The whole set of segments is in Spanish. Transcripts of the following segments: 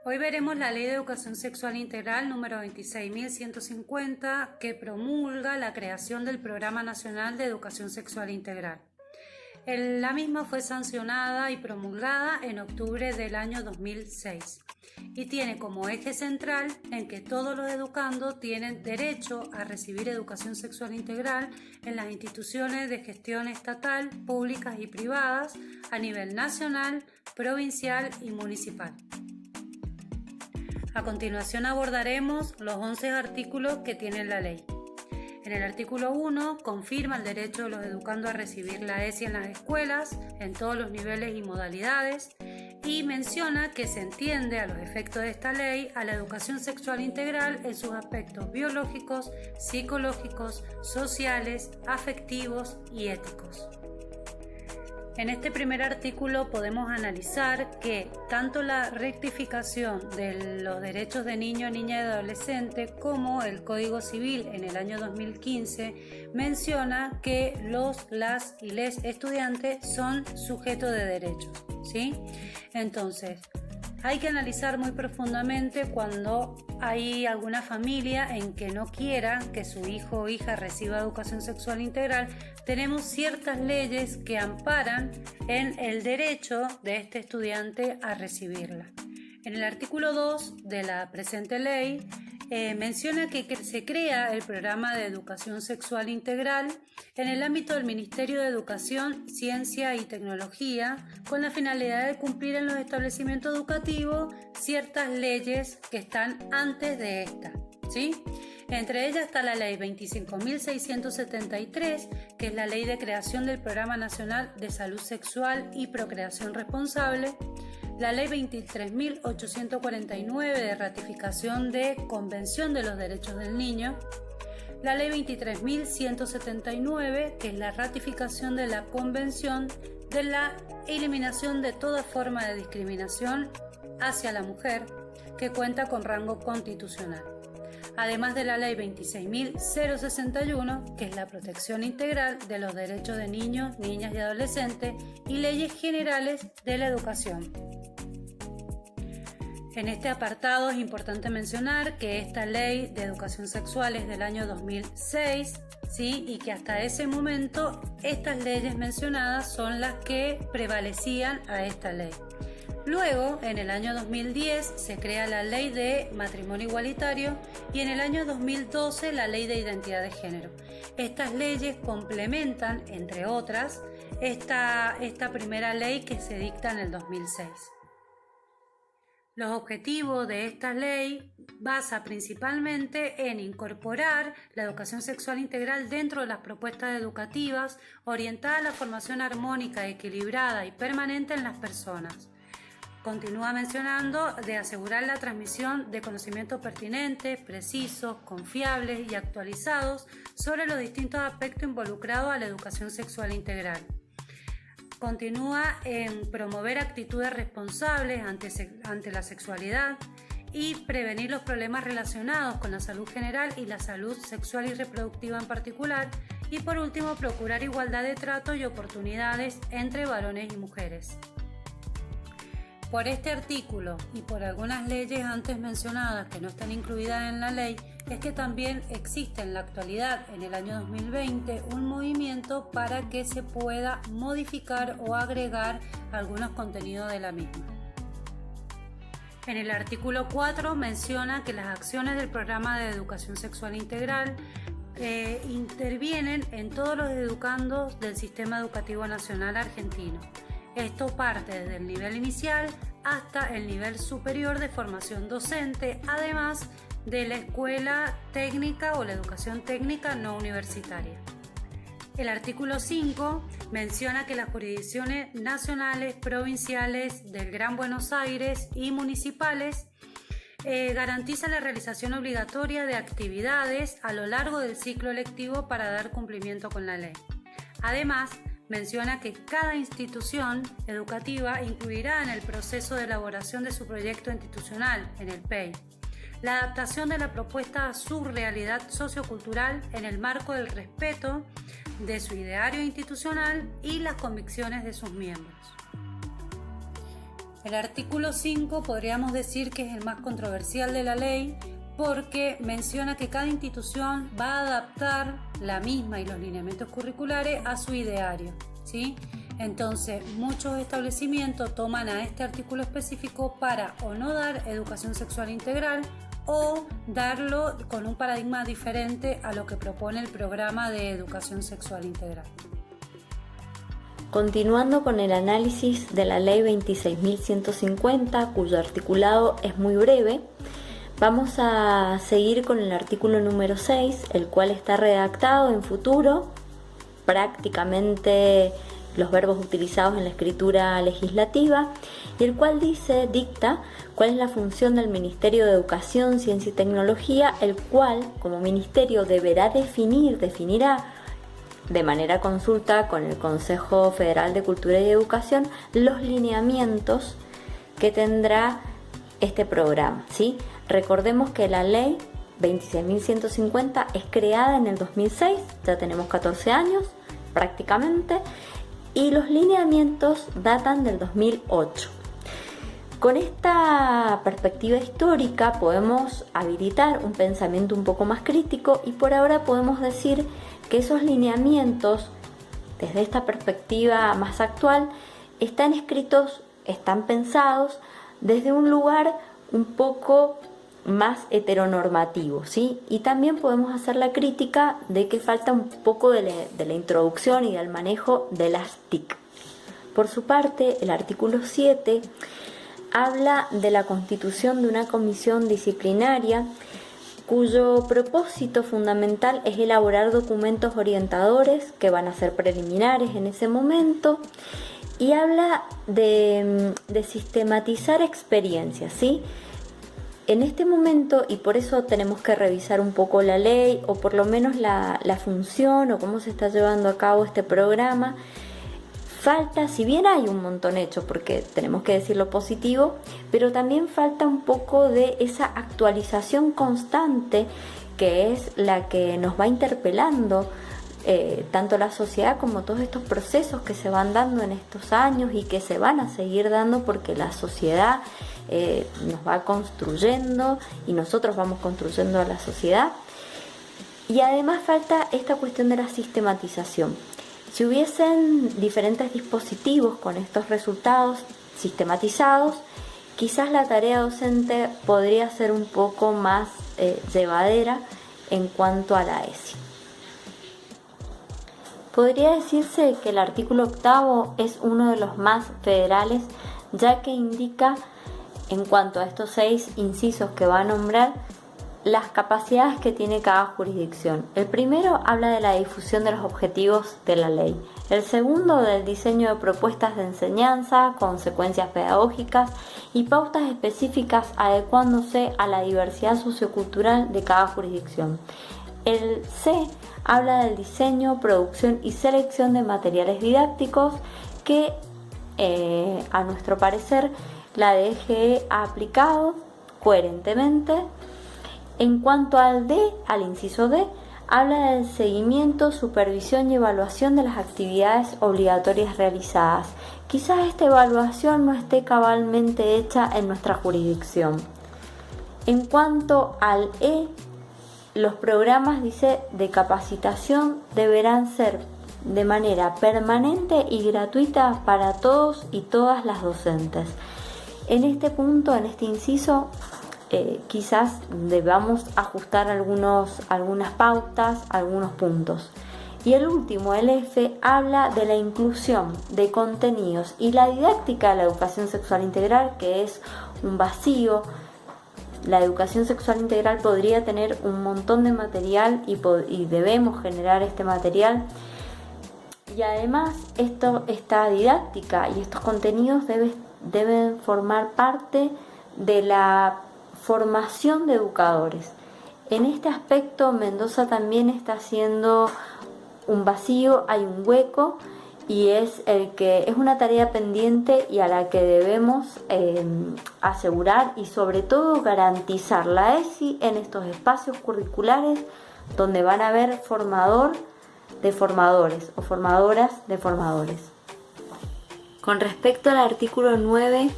Hoy veremos la Ley de Educación Sexual Integral número 26.150 que promulga la creación del Programa Nacional de Educación Sexual Integral. La misma fue sancionada y promulgada en octubre del año 2006 y tiene como eje central en que todos los educandos tienen derecho a recibir educación sexual integral en las instituciones de gestión estatal, públicas y privadas a nivel nacional, provincial y municipal. A continuación abordaremos los 11 artículos que tiene la ley. En el artículo 1 confirma el derecho de los educandos a recibir la ESI en las escuelas, en todos los niveles y modalidades, y menciona que se entiende a los efectos de esta ley a la educación sexual integral en sus aspectos biológicos, psicológicos, sociales, afectivos y éticos. En este primer artículo podemos analizar que tanto la rectificación de los derechos de niño, niña y adolescente como el Código Civil en el año 2015 menciona que las y les estudiantes son sujetos de derechos, ¿sí? Entonces, hay que analizar muy profundamente cuando hay alguna familia en que no quiera que su hijo o hija reciba educación sexual integral. Tenemos ciertas leyes que amparan en el derecho de este estudiante a recibirla. En el artículo 2 de la presente ley menciona que se crea el programa de educación sexual integral en el ámbito del Ministerio de Educación, Ciencia y Tecnología con la finalidad de cumplir en los establecimientos educativos ciertas leyes que están antes de esta, ¿sí? Entre ellas está la Ley 25.673, que es la Ley de Creación del Programa Nacional de Salud Sexual y Procreación Responsable, la Ley 23.849 de ratificación de Convención de los Derechos del Niño, la Ley 23.179, que es la ratificación de la Convención de la Eliminación de toda forma de discriminación hacia la mujer, que cuenta con rango constitucional. Además de la Ley 26.061, que es la protección integral de los derechos de niños, niñas y adolescentes, y leyes generales de la educación. En este apartado es importante mencionar que esta ley de educación sexual es del año 2006, ¿sí? Y que hasta ese momento estas leyes mencionadas son las que prevalecían a esta ley. Luego, en el año 2010 se crea la Ley de Matrimonio Igualitario y en el año 2012 la Ley de Identidad de Género. Estas leyes complementan, entre otras, esta primera ley que se dicta en el 2006. Los objetivos de esta ley basa principalmente en incorporar la educación sexual integral dentro de las propuestas educativas orientadas a la formación armónica, equilibrada y permanente en las personas. Continúa mencionando de asegurar la transmisión de conocimientos pertinentes, precisos, confiables y actualizados sobre los distintos aspectos involucrados a la educación sexual integral. Continúa en promover actitudes responsables ante la sexualidad y prevenir los problemas relacionados con la salud general y la salud sexual y reproductiva en particular. Y por último, procurar igualdad de trato y oportunidades entre varones y mujeres. Por este artículo y por algunas leyes antes mencionadas que no están incluidas en la ley, es que también existe en la actualidad, en el año 2020, un movimiento para que se pueda modificar o agregar algunos contenidos de la misma. En el artículo 4 menciona que las acciones del programa de educación sexual integral intervienen en todos los educandos del Sistema Educativo Nacional Argentino. Esto parte desde el nivel inicial hasta el nivel superior de formación docente, además de la escuela técnica o la educación técnica no universitaria. El artículo 5 menciona que las jurisdicciones nacionales, provinciales del Gran Buenos Aires y municipales garantizan la realización obligatoria de actividades a lo largo del ciclo lectivo para dar cumplimiento con la ley. Además, menciona que cada institución educativa incluirá en el proceso de elaboración de su proyecto institucional, en el PEI, la adaptación de la propuesta a su realidad sociocultural en el marco del respeto de su ideario institucional y las convicciones de sus miembros. El artículo 5 podríamos decir que es el más controversial de la ley porque menciona que cada institución va a adaptar la misma y los lineamientos curriculares a su ideario, ¿sí? Entonces, muchos establecimientos toman a este artículo específico para o no dar educación sexual integral o darlo con un paradigma diferente a lo que propone el programa de educación sexual integral. Continuando con el análisis de la ley 26.150, cuyo articulado es muy breve, vamos a seguir con el artículo número 6, el cual está redactado en futuro, prácticamente los verbos utilizados en la escritura legislativa, y el cual dicta cuál es la función del Ministerio de Educación, Ciencia y Tecnología, el cual como ministerio deberá definirá de manera consulta con el Consejo Federal de Cultura y Educación los lineamientos que tendrá este programa, ¿sí? Recordemos que la ley 26.150 es creada en el 2006, ya tenemos 14 años prácticamente, y los lineamientos datan del 2008. Con esta perspectiva histórica podemos habilitar un pensamiento un poco más crítico y por ahora podemos decir que esos lineamientos, desde esta perspectiva más actual, están escritos, están pensados desde un lugar un poco más heteronormativo, ¿sí? Y también podemos hacer la crítica de que falta un poco de la introducción y del manejo de las TIC. Por su parte, el artículo 7 habla de la constitución de una comisión disciplinaria cuyo propósito fundamental es elaborar documentos orientadores que van a ser preliminares en ese momento, y habla de sistematizar experiencias, ¿sí? En este momento, y por eso tenemos que revisar un poco la ley, o por lo menos la función, o cómo se está llevando a cabo este programa, falta, si bien hay un montón hecho, porque tenemos que decir lo positivo, pero también falta un poco de esa actualización constante que es la que nos va interpelando tanto la sociedad como todos estos procesos que se van dando en estos años y que se van a seguir dando porque la sociedad nos va construyendo y nosotros vamos construyendo a la sociedad. Y además falta esta cuestión de la sistematización. Si hubiesen diferentes dispositivos con estos resultados sistematizados, quizás la tarea docente podría ser un poco más llevadera en cuanto a la ESI. Podría decirse que el artículo 8 es uno de los más federales, ya que indica, en cuanto a estos 6 incisos que va a nombrar, las capacidades que tiene cada jurisdicción. El primero habla de la difusión de los objetivos de la ley. El segundo, del diseño de propuestas de enseñanza, consecuencias pedagógicas y pautas específicas adecuándose a la diversidad sociocultural de cada jurisdicción. El C habla del diseño, producción y selección de materiales didácticos que, a nuestro parecer, la DGE ha aplicado coherentemente. En cuanto al D, al inciso D, habla del seguimiento, supervisión y evaluación de las actividades obligatorias realizadas. Quizás esta evaluación no esté cabalmente hecha en nuestra jurisdicción. En cuanto al E, los programas, dice, de capacitación deberán ser de manera permanente y gratuita para todos y todas las docentes. En este punto, en este inciso, quizás debamos ajustar algunas pautas, algunos puntos. Y el último, el F, habla de la inclusión de contenidos y la didáctica de la educación sexual integral, que es un vacío. La educación sexual integral podría tener un montón de material y debemos generar este material. Y además esta didáctica y estos contenidos deben formar parte de la formación de educadores. En este aspecto Mendoza también está haciendo un vacío, hay un hueco, y es una tarea pendiente y a la que debemos asegurar y sobre todo garantizar la ESI en estos espacios curriculares donde van a haber formador de formadores o formadoras de formadores. Con respecto al artículo 9,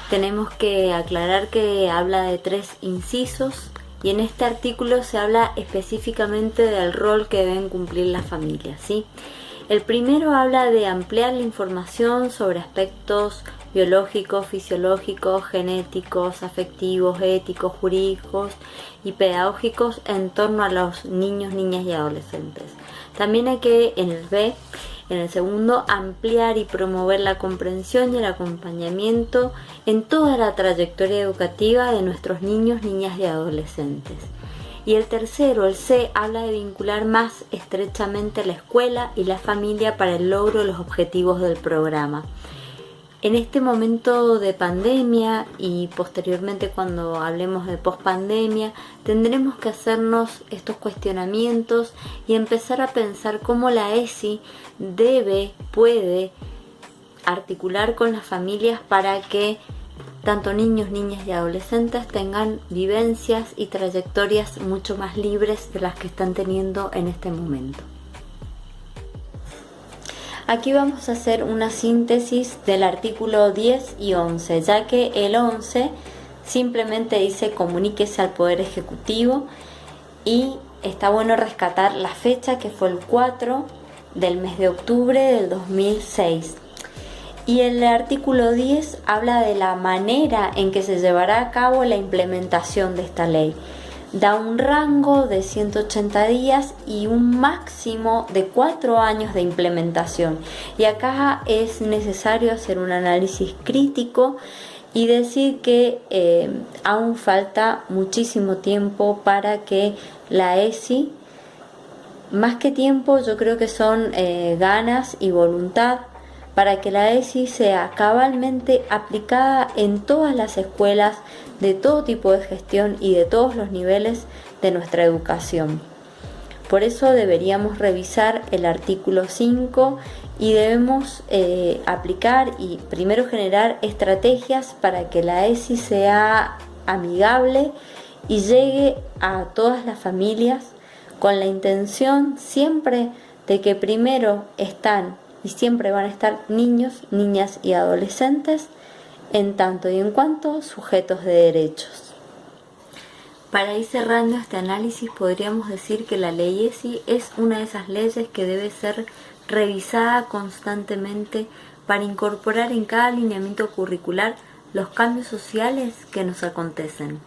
tenemos que aclarar que habla de 3 incisos y en este artículo se habla específicamente del rol que deben cumplir las familias, ¿sí? El primero habla de ampliar la información sobre aspectos biológicos, fisiológicos, genéticos, afectivos, éticos, jurídicos y pedagógicos en torno a los niños, niñas y adolescentes. También hay que, en el B, en el segundo, ampliar y promover la comprensión y el acompañamiento en toda la trayectoria educativa de nuestros niños, niñas y adolescentes. Y el tercero, el C, habla de vincular más estrechamente la escuela y la familia para el logro de los objetivos del programa. En este momento de pandemia y posteriormente cuando hablemos de pospandemia, tendremos que hacernos estos cuestionamientos y empezar a pensar cómo la ESI puede articular con las familias para que tanto niños, niñas y adolescentes tengan vivencias y trayectorias mucho más libres de las que están teniendo en este momento. Aquí vamos a hacer una síntesis del artículo 10 y 11, ya que el 11 simplemente dice comuníquese al Poder Ejecutivo y está bueno rescatar la fecha que fue el 4 del mes de octubre del 2006. Y el artículo 10 habla de la manera en que se llevará a cabo la implementación de esta ley. Da un rango de 180 días y un máximo de 4 años de implementación. Y acá es necesario hacer un análisis crítico y decir que aún falta muchísimo tiempo para que la ESI, más que tiempo, yo creo que son ganas y voluntad, para que la ESI sea cabalmente aplicada en todas las escuelas de todo tipo de gestión y de todos los niveles de nuestra educación. Por eso deberíamos revisar el artículo 5 y debemos aplicar y primero generar estrategias para que la ESI sea amigable y llegue a todas las familias con la intención siempre de que primero están y siempre van a estar niños, niñas y adolescentes en tanto y en cuanto sujetos de derechos. Para ir cerrando este análisis podríamos decir que la ley ESI es una de esas leyes que debe ser revisada constantemente para incorporar en cada lineamiento curricular los cambios sociales que nos acontecen.